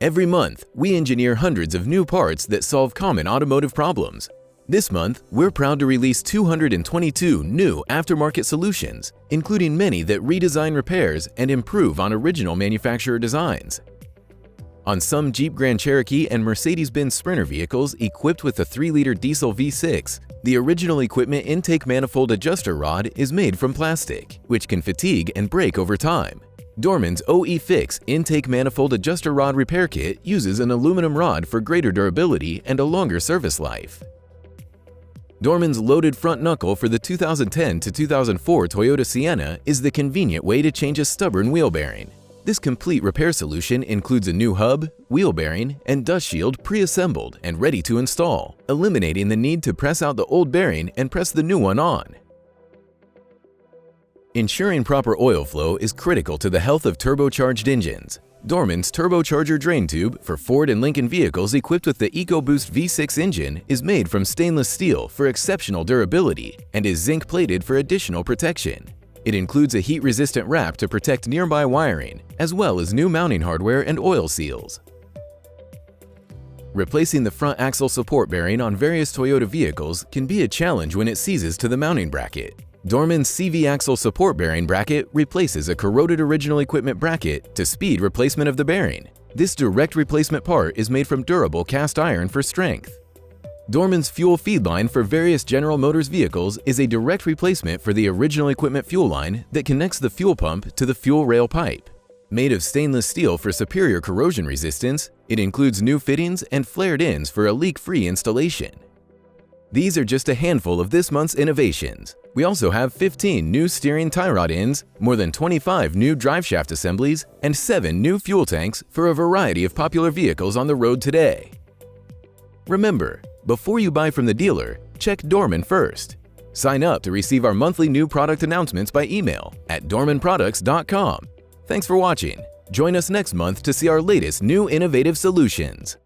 Every month, we engineer hundreds of new parts that solve common automotive problems. This month, we're proud to release 222 new aftermarket solutions, including many that redesign repairs and improve on original manufacturer designs. On some Jeep Grand Cherokee and Mercedes-Benz Sprinter vehicles equipped with a 3-liter diesel V6, the original equipment intake manifold adjuster rod is made from plastic, which can fatigue and break over time. Dorman's OE Fix intake manifold adjuster rod repair kit uses an aluminum rod for greater durability and a longer service life. Dorman's loaded front knuckle for the 2010 to 2004 Toyota Sienna is the convenient way to change a stubborn wheel bearing. This complete repair solution includes a new hub, wheel bearing, and dust shield pre-assembled and ready to install, eliminating the need to press out the old bearing and press the new one on. Ensuring proper oil flow is critical to the health of turbocharged engines. Dorman's Turbocharger drain tube for Ford and Lincoln vehicles equipped with the EcoBoost V6 engine is made from stainless steel for exceptional durability and is zinc-plated for additional protection. It includes a heat-resistant wrap to protect nearby wiring, as well as new mounting hardware and oil seals. Replacing the front axle support bearing on various Toyota vehicles can be a challenge when it seizes to the mounting bracket. Dorman's CV axle support bearing bracket replaces a corroded original equipment bracket to speed replacement of the bearing. This direct replacement part is made from durable cast iron for strength. Dorman's fuel feed line for various General Motors vehicles is a direct replacement for the original equipment fuel line that connects the fuel pump to the fuel rail pipe. Made of stainless steel for superior corrosion resistance, it includes new fittings and flared ends for a leak-free installation. These are just a handful of this month's innovations. We also have 15 new steering tie rod ends, more than 25 new driveshaft assemblies, and 7 new fuel tanks for a variety of popular vehicles on the road today. Remember, before you buy from the dealer, check Dorman first. Sign up to receive our monthly new product announcements by email at dormanproducts.com. Thanks for watching. Join us next month to see our latest new innovative solutions.